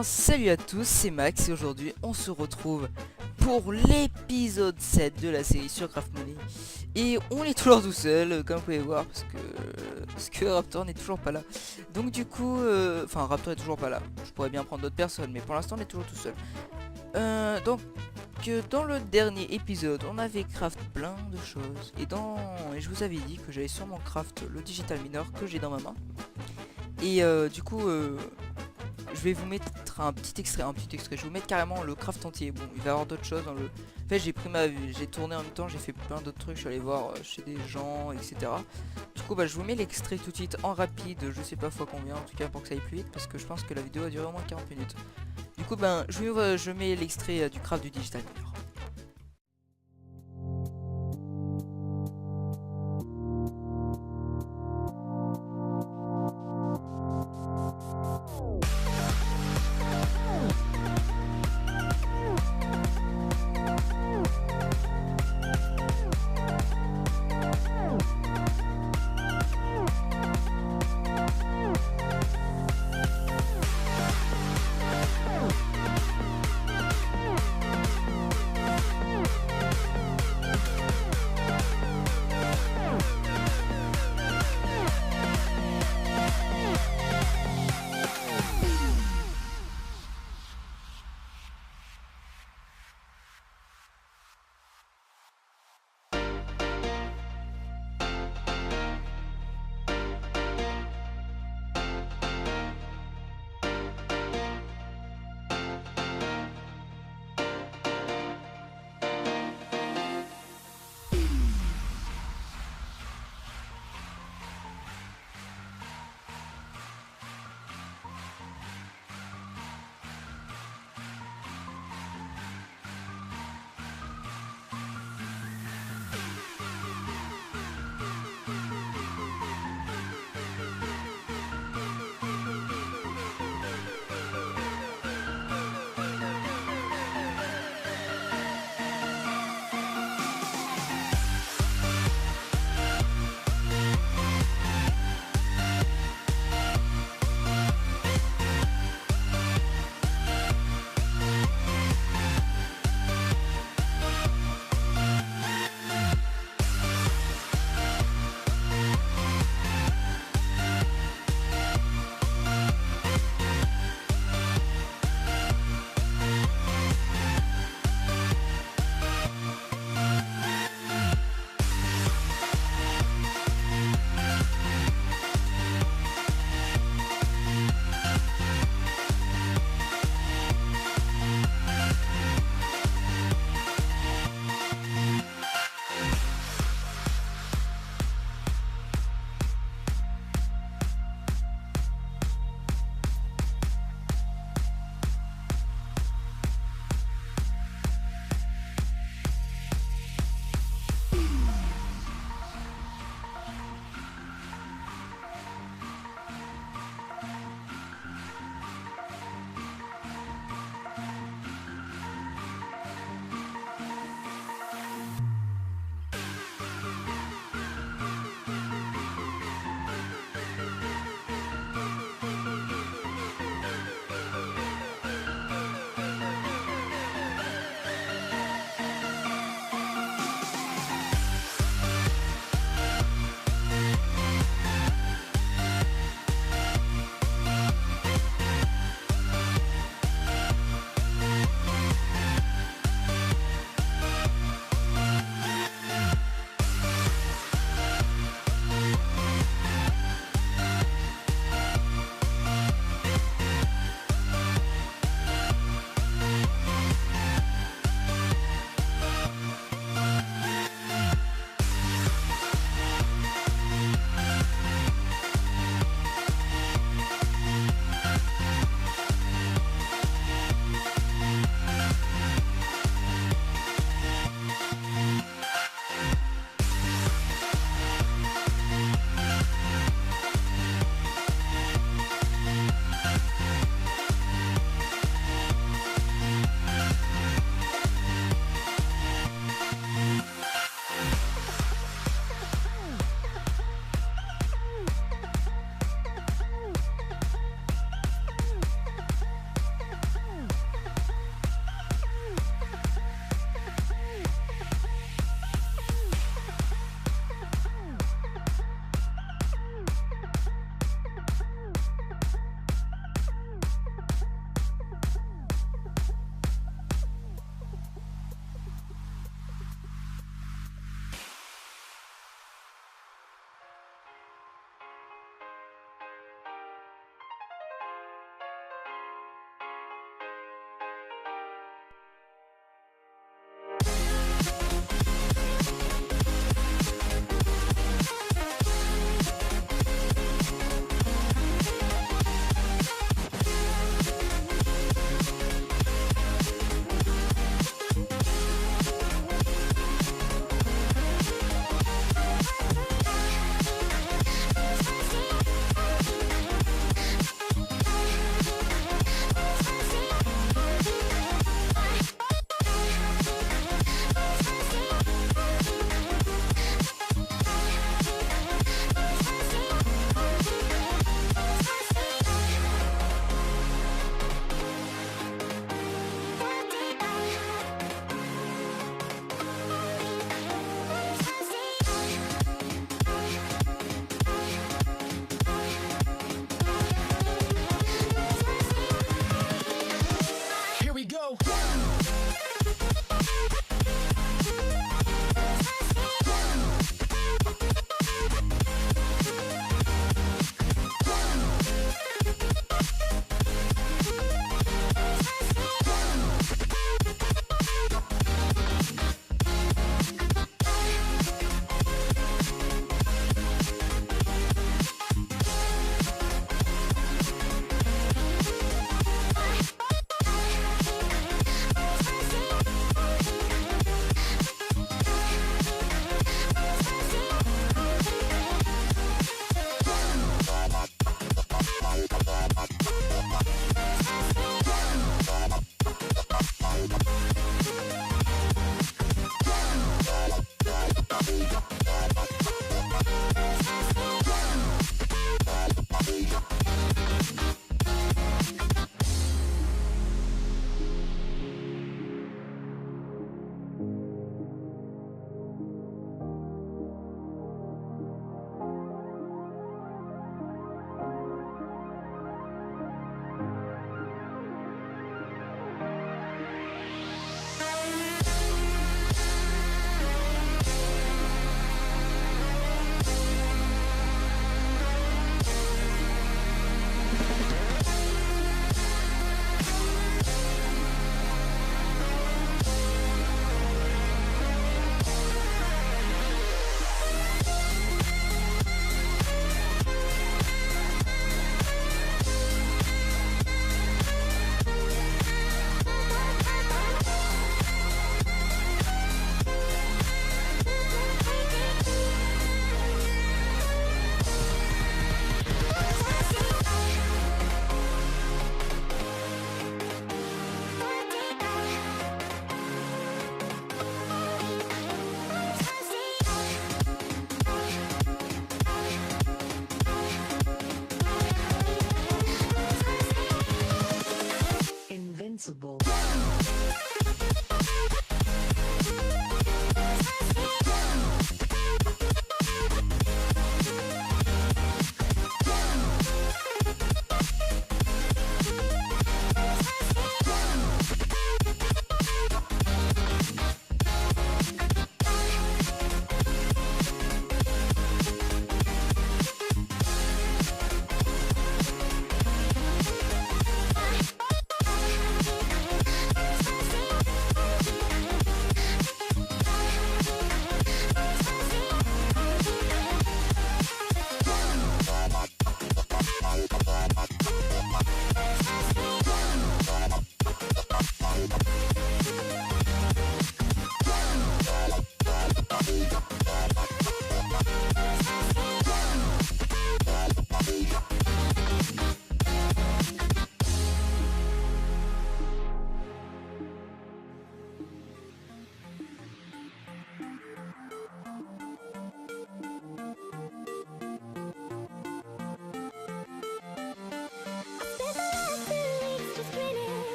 bien, salut à tous, c'est Max et aujourd'hui on se retrouve pour l'épisode 7 de la série sur Craft Money. Et on est toujours tout seul, comme vous pouvez voir, parce que Raptor n'est toujours pas là. Donc du coup, enfin Raptor est toujours pas là. Je pourrais bien prendre d'autres personnes, mais pour l'instant on est toujours tout seul. Dans le dernier épisode, on avait craft plein de choses. Et je vous avais dit que j'allais sûrement craft le digital miner que j'ai dans ma main. Et du coup, je vais vous mettre un petit extrait, je vais vous mettre carrément le craft entier. Bon, il va y avoir d'autres choses dans le... En fait, j'ai tourné en même temps, j'ai fait plein d'autres trucs, je suis allé voir chez des gens, etc. Du coup, je vous mets l'extrait tout de suite en rapide, je sais pas fois combien, en tout cas pour que ça aille plus vite, parce que je pense que la vidéo a duré au moins 40 minutes. Du coup, je mets l'extrait du craft du digital miner.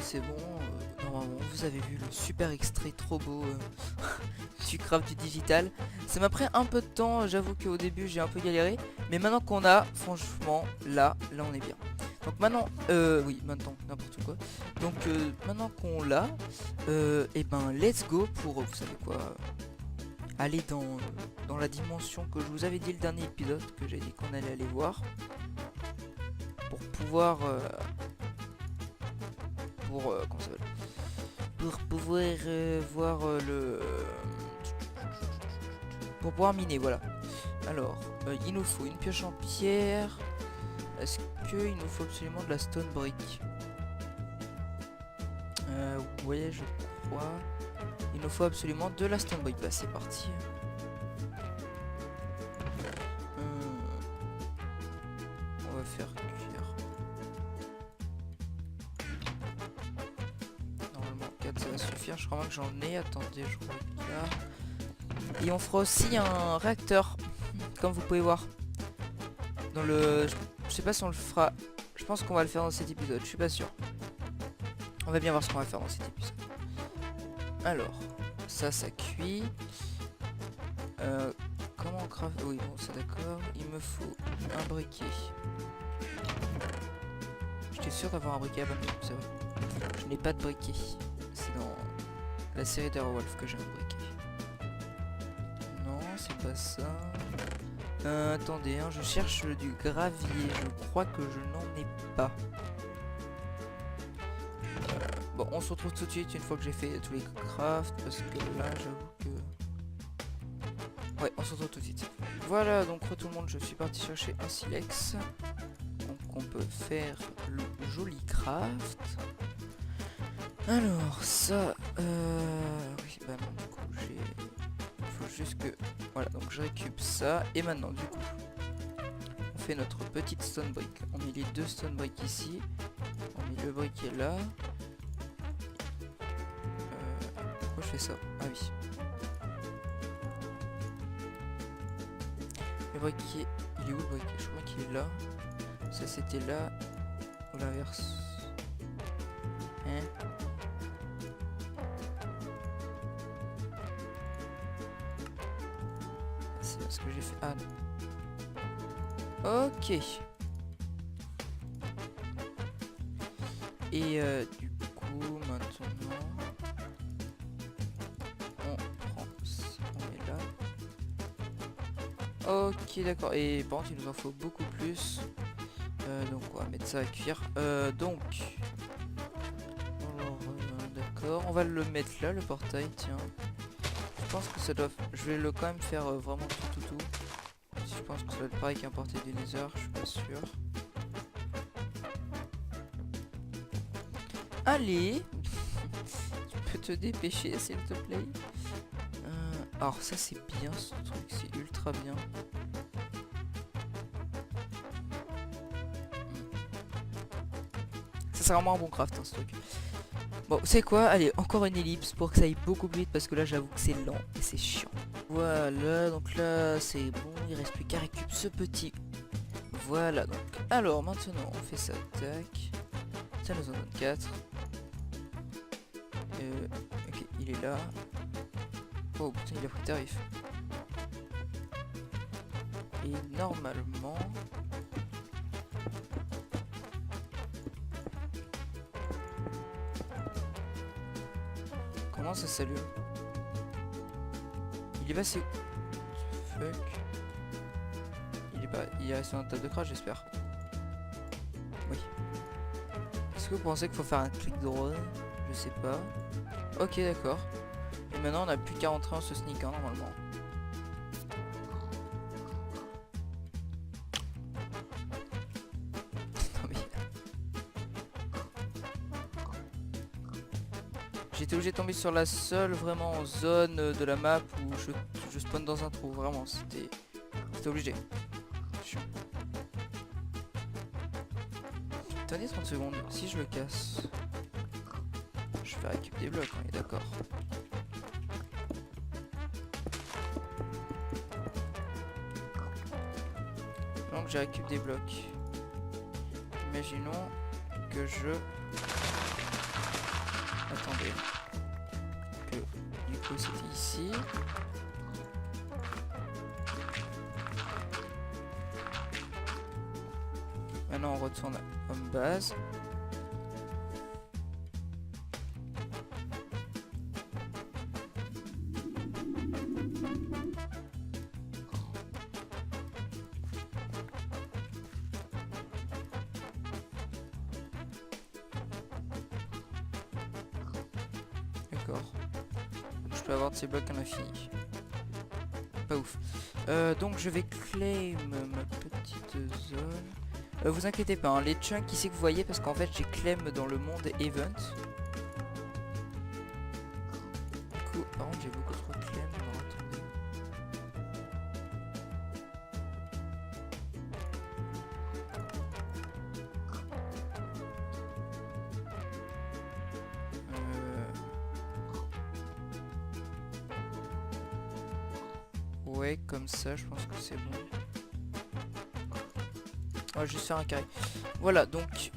c'est bon. Normalement, vous avez vu le super extrait trop beau du craft du digital. Ça m'a pris un peu de temps, j'avoue qu'au début j'ai un peu galéré. Mais maintenant qu'on a, franchement, là on est bien. Donc maintenant, oui, maintenant, n'importe quoi. Donc maintenant qu'on l'a, et ben let's go pour, vous savez quoi, aller dans la dimension que je vous avais dit le dernier épisode, que j'ai dit qu'on allait aller voir. Pour pouvoir... comment ça s'appelle, pour pouvoir voir pour pouvoir miner, voilà. Alors, il nous faut une pioche en pierre. Est-ce qu'il nous faut absolument de la stone brick? Ouais, je crois. Il nous faut absolument de la stone brick. Bah, c'est parti. On va faire cuire. Normalement, 4 ça va suffire. Je crois que j'en ai. Attendez, je regarde. Et on fera aussi un réacteur, comme vous pouvez voir. Dans le... Je sais pas si on le fera. Je pense qu'on va le faire dans cet épisode. Je suis pas sûr. On va bien voir ce qu'on va faire dans cet épisode. Alors, ça cuit. Comment on craft? Oui, bon, ça d'accord. Il me faut un briquet. J'étais sûr d'avoir un briquet. Ah bah non, c'est vrai. Je n'ai pas de briquet. C'est dans la série d'Airwolf que j'ai un briquet. Non, c'est pas ça. Attendez, hein, je cherche du gravier. Je crois que je n'en ai pas. Bon, on se retrouve tout de suite une fois que j'ai fait tous les crafts. Parce que là, j'avoue que... Ouais, on se retrouve tout de suite. Voilà, donc tout le monde, je suis parti chercher un silex. Donc on peut faire le joli craft. Alors, ça... Oui, bah non, du coup, j'ai... Il faut juste que... Voilà, donc je récupère ça. Et maintenant, du coup, on fait notre petite stone brick. On met les deux stone brick ici. On met le briquet là. Pourquoi je fais ça? Ah oui. Le briquet, il est où le briquet? Je crois qu'il est là. Ça c'était là. Ou l'inverse. Hein? C'est ce que j'ai fait. Ah non. Ok. Et du coup maintenant on prend ça, on met là. Ok d'accord. Et par contre il nous en faut beaucoup plus. Donc on va mettre ça à cuire. Donc alors d'accord. On va le mettre là le portail, tiens. Je pense que ça doit... Je vais le quand même faire vraiment tout. Je pense que ça doit être pareil qu'un portail du Nether, je suis pas sûr. Allez. Tu peux te dépêcher s'il te plaît. Alors ça c'est bien ce truc, c'est ultra bien. Ça c'est vraiment un bon craft hein, ce truc. Bon, c'est quoi? Allez, encore une ellipse pour que ça aille beaucoup plus vite parce que là j'avoue que c'est lent et c'est chiant. Voilà, donc là c'est bon, il reste plus qu'à récupérer ce petit. Voilà, donc alors maintenant on fait ça, tac. Ça nous en donne 4. Ok, il est là. Oh putain, il a pris tarif. Et normalement... Comment ça s'allume? Il est passé où? Fuck. Il est pas... Il est resté dans la table de crash j'espère. Oui. Est-ce que vous pensez qu'il faut faire un clic droit? Je sais pas. Ok d'accord. Et maintenant on a plus qu'à rentrer en ce sneak hein, normalement. J'étais obligé de tomber sur la seule vraiment zone de la map où je spawn dans un trou. Vraiment, c'était obligé. Chiant. Attendez 30 secondes. Si je le casse, je vais récupérer des blocs, on est d'accord. Donc j'ai récupéré des blocs. Imaginons que je... que du coup c'était ici. Maintenant on retourne à home base. D'accord. Je peux avoir de ces blocs à l'infini. Pas ouf. Donc je vais claim ma petite zone. Vous inquiétez pas, hein, les chunks ici que vous voyez, parce qu'en fait j'ai claim dans le monde event. Du coup, par contre j'ai beaucoup trop de claim. Alors attendez. Ouais, comme ça, je pense que c'est bon. On va juste faire un carré. Voilà, donc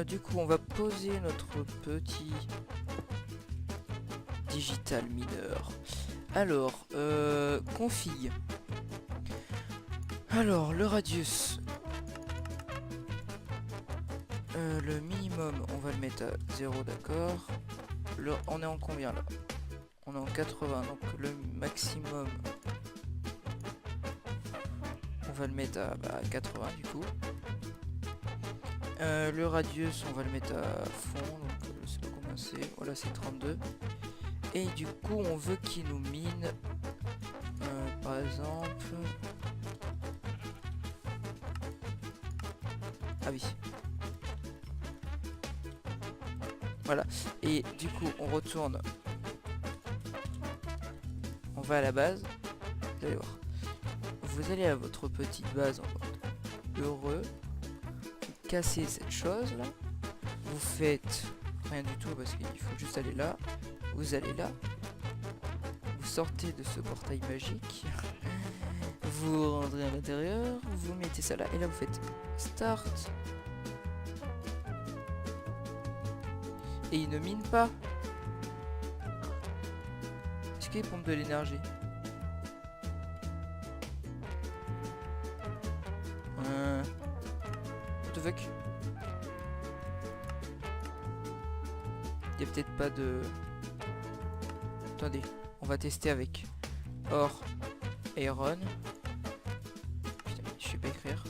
du coup on va poser notre petit digital mineur. Alors, config. Alors, le radius. Le minimum, on va le mettre à 0, d'accord. On est en combien là? On est en 80, donc le maximum, on va le mettre à 80 du coup. Le radius, on va le mettre à fond, donc je sais pas combien c'est, voilà c'est 32. Et du coup on veut qu'il nous mine, par exemple... Ah oui. Voilà, et du coup on retourne, on va à la base, vous allez voir. Vous allez à votre petite base en mode heureux. Casser cette chose là, vous faites rien du tout parce qu'il faut juste aller là, vous allez là, vous sortez de ce portail magique, vous rentrez à l'intérieur, vous mettez ça là et là vous faites start et il ne mine pas. Est-ce qu'il pompe de l'énergie? Il n'y a peut-être pas de... Attendez, on va tester avec or iron. Putain, je sais pas écrire.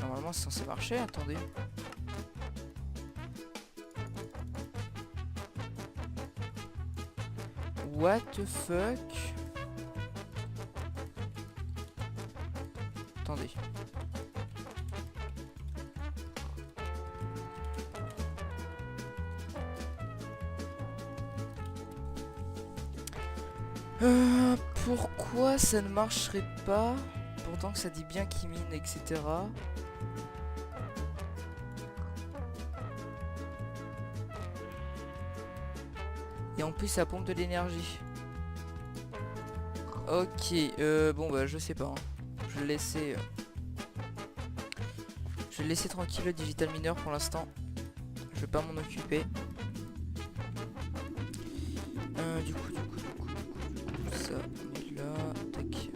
Normalement c'est censé marcher, attendez. What the fuck? Attendez. Pourquoi ça ne marcherait pas? Pourtant que ça dit bien qu'il mine, etc. Et en plus ça pompe de l'énergie. Ok, bon bah je sais pas. Hein. Je vais le laisser tranquille le digital mineur pour l'instant. Je vais pas m'en occuper. Du coup, ça on est là. Tac.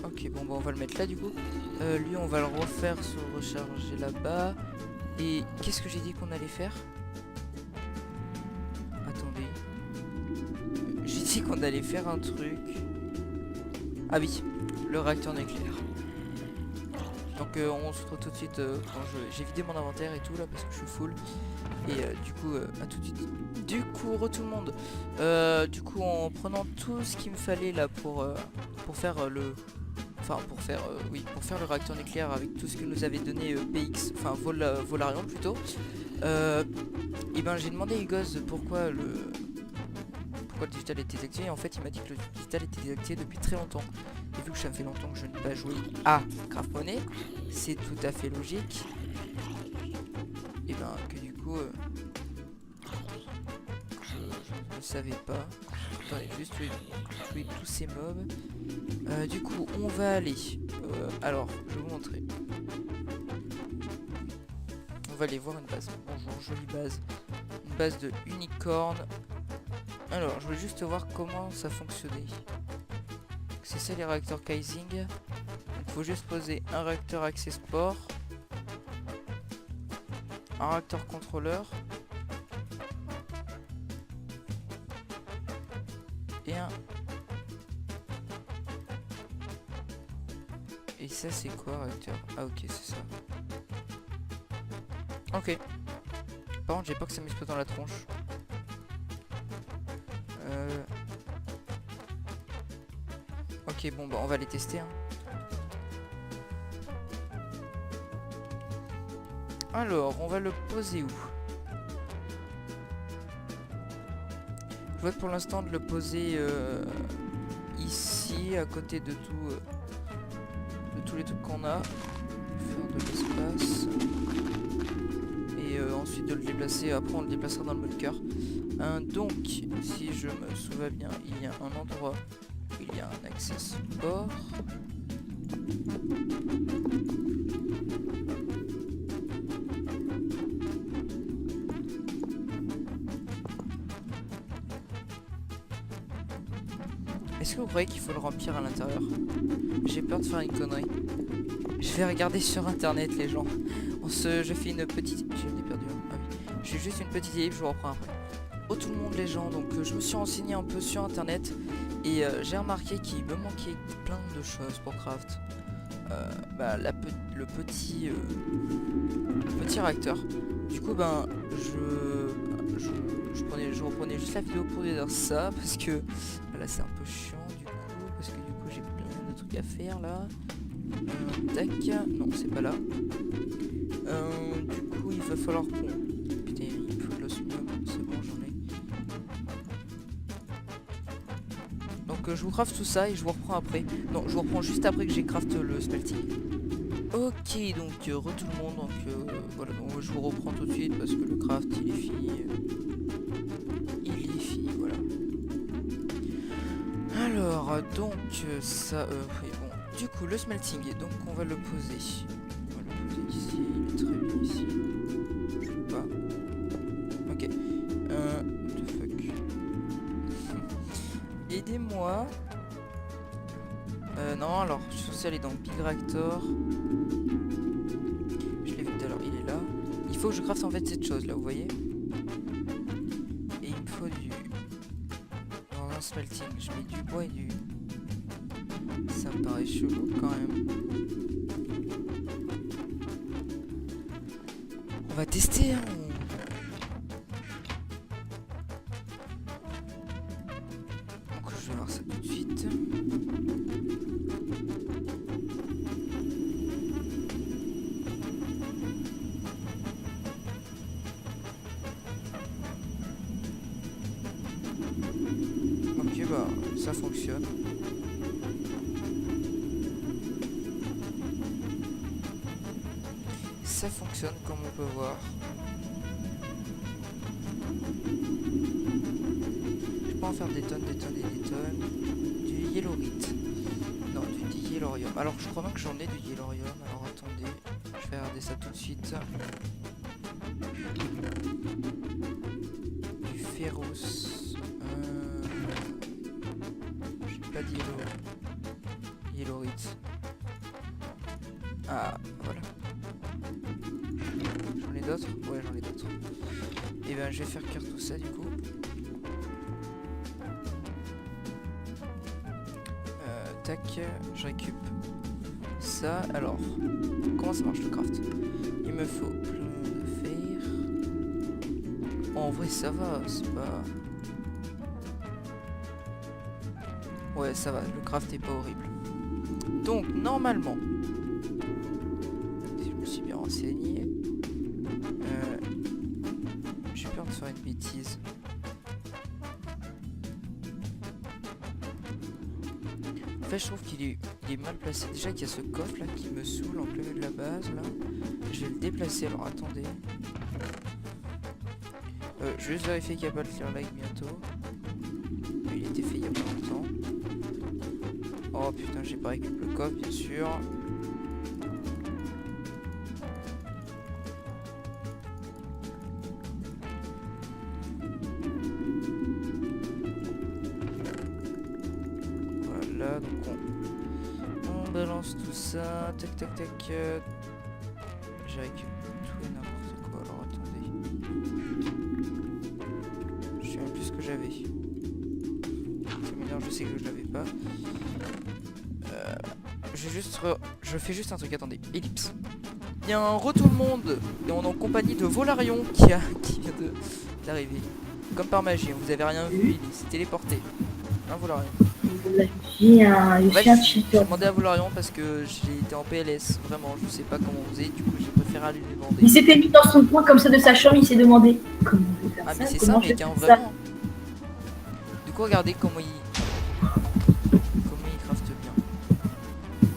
Ok, bon bah on va le mettre là du coup. Lui on va le refaire se recharger là-bas. Et qu'est-ce que j'ai dit qu'on allait faire? Attendez. J'ai dit qu'on allait faire un truc. Ah oui, le réacteur nucléaire. Donc on se retrouve tout de suite quand j'ai vidé mon inventaire et tout là parce que je suis full. Et du coup à tout de suite. Du coup tout le monde. Du coup en prenant tout ce qu'il me fallait là pour faire le... Enfin pour faire le réacteur nucléaire avec tout ce que nous avait donné PX, enfin Volarion plutôt. Et ben j'ai demandé à Hugoz pourquoi le digital était désactivé, et en fait il m'a dit que le digital était désactivé depuis très longtemps. Et vu que ça fait longtemps que je n'ai pas joué à Craft Money, c'est tout à fait logique. Et ben que du coup je ne savais pas. attendez, juste tuer tous ces mobs. Du coup, on va aller... alors, je vais vous montrer. On va aller voir une base. Bonjour, jolie base. Une base de unicorn. Alors, je voulais juste voir comment ça fonctionnait. C'est ça les réacteurs Kaizing. Donc, faut juste poser un réacteur accès sport. Un réacteur contrôleur. Et un... Et ça c'est quoi réacteur? Ah ok c'est ça. Ok. Par contre j'ai peur que ça m'explose dans la tronche. Ok bon bah on va les tester hein. Alors on va le poser où? Je vois pour l'instant de le poser ici à côté de tout de tous les trucs qu'on a. Faire de l'espace. Et ensuite de le déplacer, après on le déplacera dans le bunker. Donc si je me souviens bien, il y a un endroit où il y a un accès sport. Est-ce que vous croyez qu'il faut le remplir à l'intérieur? J'ai peur de faire une connerie. Je vais regarder sur internet les gens. Je fais une petite... J'ai perdu. Ah oui. Je fais juste une petite ellipse, je vous reprends après. Oh tout le monde les gens, donc je me suis renseigné un peu sur internet. Et j'ai remarqué qu'il me manquait plein de choses pour craft. Le petit réacteur. Du coup ben je reprenais juste la vidéo pour dire ça parce que là c'est un peu chiant du coup parce que du coup j'ai plein de trucs à faire là. Tac, non c'est pas là. Du coup il va falloir qu'on... Putain il faut de l'osmium, c'est bon j'en ai. Donc je vous craft tout ça et je vous reprends après. Non je vous reprends juste après que j'ai craft le smelting. Ok donc tout le monde donc voilà donc je vous reprends tout de suite parce que le craft il est fini. Voilà. Alors donc ça oui, bon du coup le smelting donc on va le poser. On va le poser ici, il est très bien ici. Je peux pas. Ok. What the fuck. Aidez-moi. Non alors je suis censé aller dans Big Reactor. Je l'ai vu tout à l'heure, il est là. Il faut que je craft en fait cette chose là, vous voyez. Et il me faut du... Dans un smelting, je mets du bois et du... Ça me paraît chelou quand même. On va tester hein. Donc je vais voir ça tout de suite. Ok bah ça fonctionne. Ça fonctionne comme on peut voir. Je peux en faire des tonnes, des tonnes et des tonnes. Du yellowite. Non, du yellorium. Alors je crois bien que j'en ai du yellorium. Alors attendez, je vais regarder ça tout de suite. Du ferrous. J'ai pas de yellowite. Ah, voilà. J'en ai d'autres? Ouais, j'en ai d'autres. Et ben, je vais faire cuire tout ça du coup. Tac, je récup ça. Alors, comment ça marche le craft? Il me faut plein de fer. Oh, en vrai, ça va, c'est pas... Ouais, ça va, le craft est pas horrible. Donc, normalement, si je me suis bien renseigné, j'ai peur de faire une bêtise. En fait, je trouve qu'il est mal placé. Déjà qu'il y a ce coffre là qui me saoule en plein milieu de la base là. Je vais le déplacer, alors attendez. Je vais juste vérifier qu'il n'y a pas de clear lag bientôt. Il était Oh putain, j'ai pas récupéré le coffre, bien sûr. Voilà, donc on balance tout ça. Tac, tac, tac. J'ai récupéré tout et n'importe quoi. Alors attendez. Je sais même plus ce que j'avais. C'est mignon, je sais que je l'avais pas. Je fais juste un truc, attendez. Ellipse. Bien, re tout le monde. Et on est en compagnie de Volarion qui vient d'arriver. Comme par magie, vous avez rien vu, il s'est téléporté. Hein, Volarion? J'ai J'ai demandé à Volarion parce que j'ai été en PLS. Vraiment, je sais pas comment on faisait, du coup j'ai préféré aller lui demander. Il s'était mis dans son coin comme ça de sa chambre, il s'est demandé comment je vais faire Ah ça, mais c'est ça comment je mec, vais hein, faire ça. vraiment. Du coup regardez comment il crafte bien.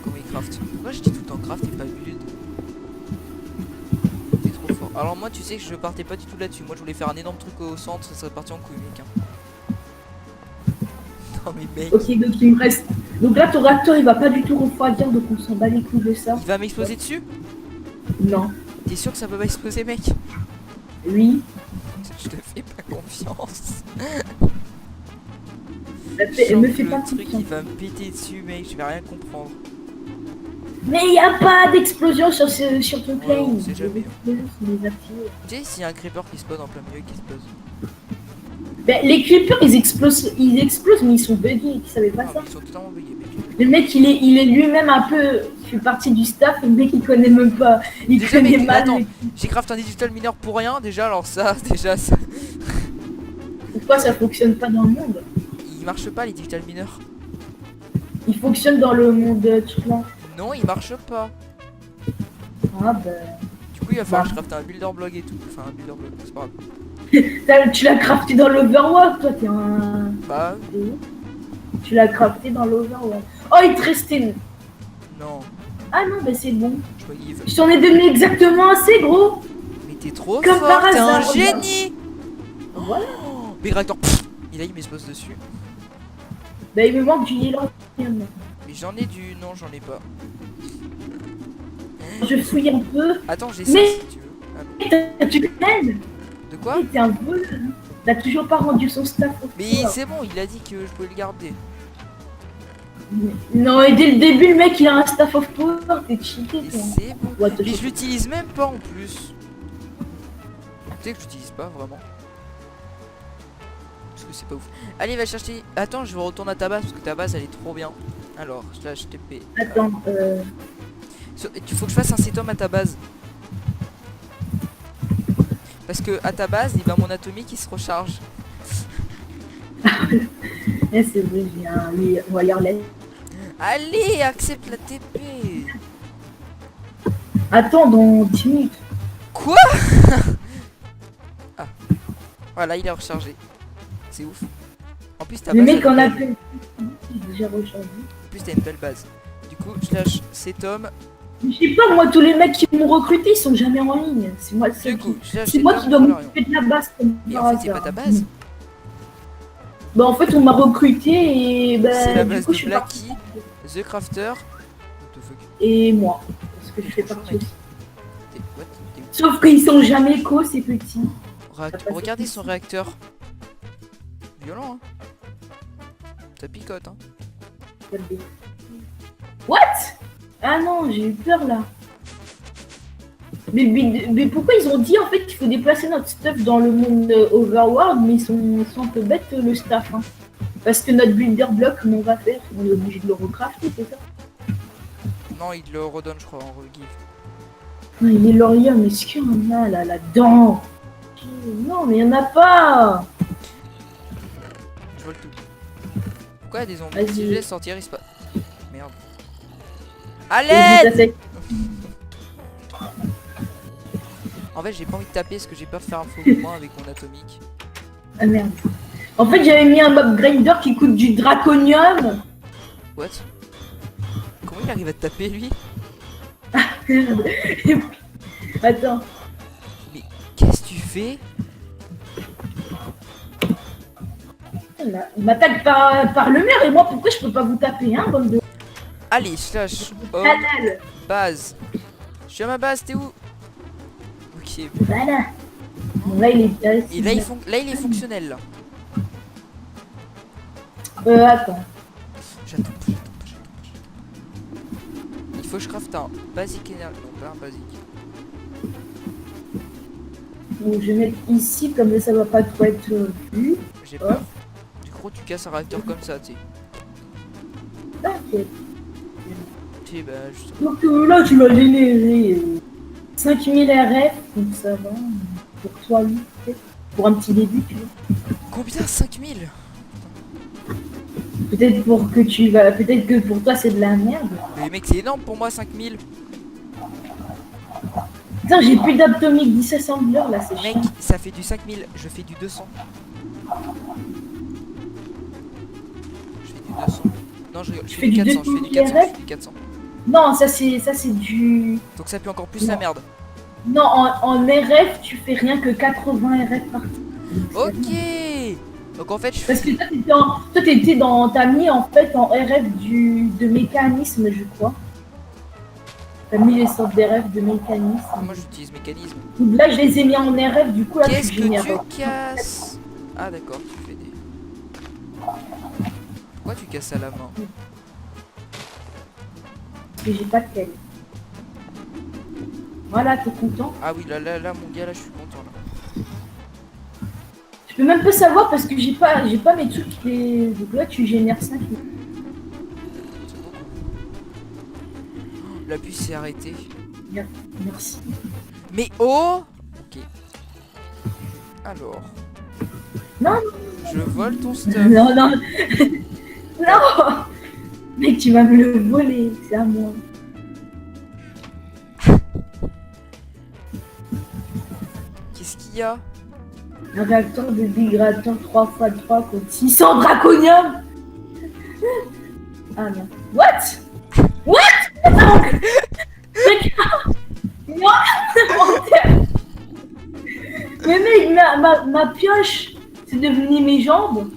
Comment il crafte. Pourquoi je dis tout le temps craft et pas build? C'est trop fort. Alors moi tu sais que je partais pas du tout là-dessus. Moi je voulais faire un énorme truc au centre, ça serait parti en couille mec. Hein. Non mais mec. Ok, donc il me reste. Donc là, ton réacteur il va pas du tout refroidir, donc on s'en bat les couilles de ça. Il va m'exploser dessus? Non. T'es sûr que ça peut pas exploser mec? Oui. Je te fais pas confiance. Elle me fait Le pas truc confiance. il va me péter dessus mec, je vais rien comprendre. Mais il y a pas d'explosion sur ton Ouais, plane. on sait jamais. Les explosions sont désactivées. Tu sais s'il y a un creeper qui spawn en plein milieu qui explose. Ben, les creepers ils explosent, mais ils sont buggés, tu savais pas Ah, ça? mais ils sont totalement buggés mec. Le mec il est lui-même un peu. Je fais partie du staff, le mec il connaît même pas. Il Déjà, connaît mec, mal. attends, mais j'ai craft un digital mineur pour rien déjà, alors ça, déjà ça. Pourquoi ça fonctionne pas dans le monde? Il marche pas les digital mineurs. Il fonctionne dans le monde truc là. Non, il marche pas. Ah ben. Du coup, il va falloir que je crafte un builder blog et tout. Enfin, un builder blog, c'est pas grave. Tu l'as crafté dans l'Overworld, toi t'es un. Bah, Tu l'as crafté dans l'Overworld. Oh, il te restait une. non, Ah non, bah c'est bon. je peux give. Je t'en ai donné exactement assez, gros. Mais t'es trop Comme fort, par t'es un hasard, génie. Voilà. Oh, Big Raptor, pff, il m'explose dessus. Bah il me manque du yellow. Mais j'en ai du. Non, j'en ai pas. Je fouille un peu. Attends, j'ai ça Mais- si tu veux. Ah, Tu connais? de quoi? T'es un voleur. T'as toujours pas rendu son staff au Mais pouvoir. c'est bon, il a dit que je pouvais le garder. Non, et dès le début, le mec il a un staff of power. T'es cheaté, Mais toi. c'est bon. Ouais, Mais je l'utilise même pas en plus. Tu sais que je l'utilise pas vraiment. Parce que c'est pas ouf. Allez, va chercher. Attends, je vais retourner à ta base parce que ta base elle est trop bien. Alors, je lâche TP. Attends, Il faut que je fasse un setum à ta base. Parce que à ta base, il va mon atomique qui se recharge. c'est vrai, j'ai un wireless. Allez, accepte la TP. Attends, dans 10 minutes. Quoi? Ah. Voilà, il est rechargé. C'est ouf. En plus, ta Le base. mec elle est en a belle. fait. J'ai rechargé. En plus, t'as une belle base. Du coup, je lâche setum. Je sais pas, moi, tous les mecs qui m'ont recruté, ils sont jamais en ligne. C'est moi le seul Du coup, qui. je lâche C'est moi setum, qui dois voilà, rien. m'occuper de la base. Comme Mais par en fait, c'est pas hasard. ta base. Bah, en fait, on m'a recruté et bah. C'est la du base coup, de je suis Blacky, partie. The Crafter. What the fuck? Et moi. Parce que je fais Bonjour, partie mec. aussi. T'es what? T'es où? Sauf qu'ils sont jamais éco, ces petits. Regardez son réacteur. Violent, hein. Ça picote, hein. What? Ah non, j'ai eu peur là. Mais pourquoi ils ont dit en fait qu'il faut déplacer notre stuff dans le monde Overworld, mais ils sont un peu bêtes le staff. Hein. Parce que notre builder block, comment on va faire? On est obligé de le recrafter, c'est ça? Non, il le redonne, je crois, en regive. Ah, il est laurier, mais est-ce qu'il y en a là-dedans? Non, mais il y en a pas! Je vole tout. Pourquoi il y a des zombies? Vas-y. Si je laisse sortir, il se passe. Merde. Et Allez! vous, ça fait- En fait, j'ai pas envie de taper parce que j'ai peur de faire un faux mouvement avec mon atomique. Ah merde. En fait, j'avais mis un mob grinder qui coûte du draconium. What? Comment il arrive à te taper, lui? Merde. Attends. Qu'est-ce que tu fais? Il m'attaque par le maire et moi, pourquoi je peux pas vous taper, hein, bande de... Allez, slash home, Halal. base. Je suis à ma base, t'es où? Ok. Voilà. Bon, là, il est. Et là, il est fonctionnel, là. Attends. J'attends. Il faut que je crafte un basique énergie. Non, pas un basique. Donc, je vais mettre ici, comme ça va pas trop être vu. J'ai peur. Du coup, tu casses un réacteur comme ça, tu sais. Ok. Tu sais, bah, justement. Donc là, tu vas générer 5000 RF, donc ça va. Pour toi, oui, peut-être. Pour un petit début, tu vois. Combien? 5000? Peut-être pour que tu vas. Peut-être que pour toi, c'est de la merde. Mais mec, c'est énorme pour moi, 5000. Putain, j'ai plus d'Atomic 17 Assembler là, c'est Mec, chiant. ça fait du 5000. Je fais du 200. Je fais du 200. Non, je rigole. Je fais du 400. Je fais du 400. Je fais du 400. Non, ça c'est du. Donc ça pue encore plus la Non. merde. Non, en RF, tu fais rien que 80 RF par. Ok. Donc en fait, je Parce que fais. toi, t'étais dans. T'as mis en fait en RF de mécanisme, je crois. T'as mis les sortes d'RF de mécanisme. Moi, j'utilise mécanisme. Donc là, je les ai mis en RF, du coup, là, Qu'est-ce tu que génères. tu casses? Ah, d'accord, tu fais des. Pourquoi tu casses à la main? Parce que j'ai pas de tel. Voilà, t'es content. Ah oui, là, mon gars, là, je suis content là. Je peux même pas savoir parce que j'ai pas mes trucs. Donc là, tu génères 5. C'est beaucoup. La puce s'est arrêtée. Merci. Mais oh! Ok. Alors. Non. Je vole ton stuff. Non, non. Non. Mec, tu vas me le voler. C'est à moi. Qu'est-ce qu'il y a? Un réacteur de dégradateur 3x3 contre 600 draconium. Ah non. What? What? Non. Mais mec, ma pioche, c'est devenu mes jambes.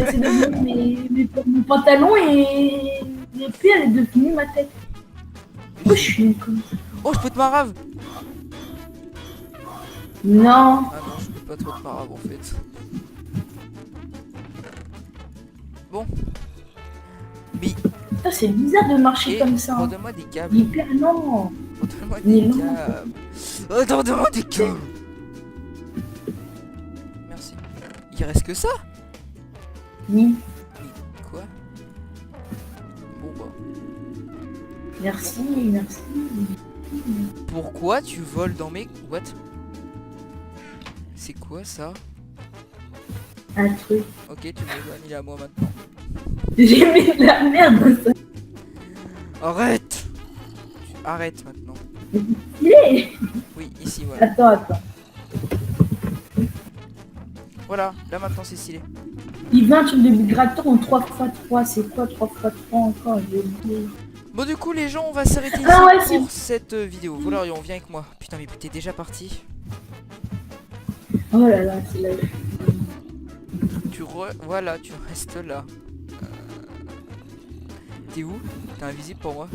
C'est devenu mon pantalon et l'épée, elle est devenue ma tête. Pourquoi je suis une conne? Oh, je peux te marave! Non. Ah non, je peux pas trop te marave en fait. Bon. Mais. Putain, c'est bizarre de marcher comme ça. Redonne-moi des câbles. Hyper lent. Redonne-moi Mais des non. câbles. Redonne-moi des câbles. Merci. Il reste que ça? Oui. Quoi? Bon bah. Merci. Pourquoi tu voles dans mes... What? C'est quoi ça? Un truc. Ok, tu me mis à moi maintenant. J'ai mis de la merde dans ça. Arrête! Arrête maintenant. Il est. Oui, ici, voilà. Attends. Voilà, là maintenant c'est stylé. Il veut un truc de migrateur en 3x3. C'est quoi 3x3 encore? J'ai oublié. Bon du coup les gens, on va s'arrêter ici Ah ouais, pour cette vidéo. Voilà, on vient avec moi. Putain mais t'es déjà parti. Oh là là, c'est là. Voilà, tu restes là. T'es où? T'es invisible pour moi.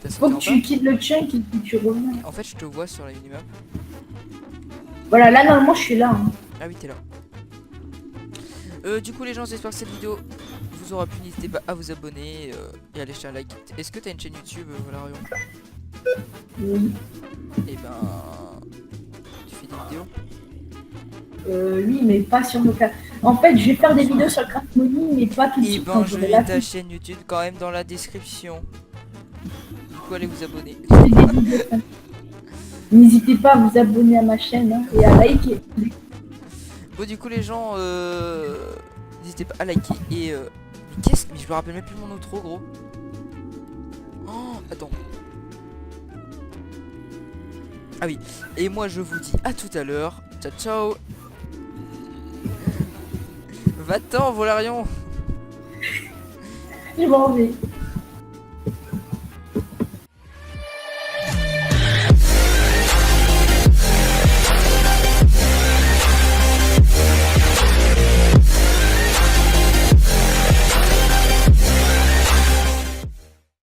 T'as sauté Faut en que tu bas? quittes le chunk et que tu reviens. En fait je te vois sur la minimap. Voilà, là normalement je suis là. Hein. Ah oui t'es là. Du coup les gens, j'espère que cette vidéo vous aura plu. N'hésitez pas à vous abonner et à laisser un like. Est-ce que t'as une chaîne YouTube, Valérion? Oui. Et ben... Tu fais des vidéos? Oui, mais pas sur le cas. En fait, je vais faire des vidéos sur Craft Money, mais pas tout de Et suite. ben quand je j'aurai mets la ta flemme. chaîne YouTube quand même dans la description. Du coup allez vous abonner. Je fais des vidéos comme ça. N'hésitez pas à vous abonner à ma chaîne hein, et à liker. Bon du coup les gens, n'hésitez pas à liker et mais qu'est-ce que... Mais je me rappelle même plus mon outro gros. Oh, attends. Ah oui, et moi je vous dis à tout à l'heure. Ciao ciao. Va-t'en Volarion. Je m'en vais.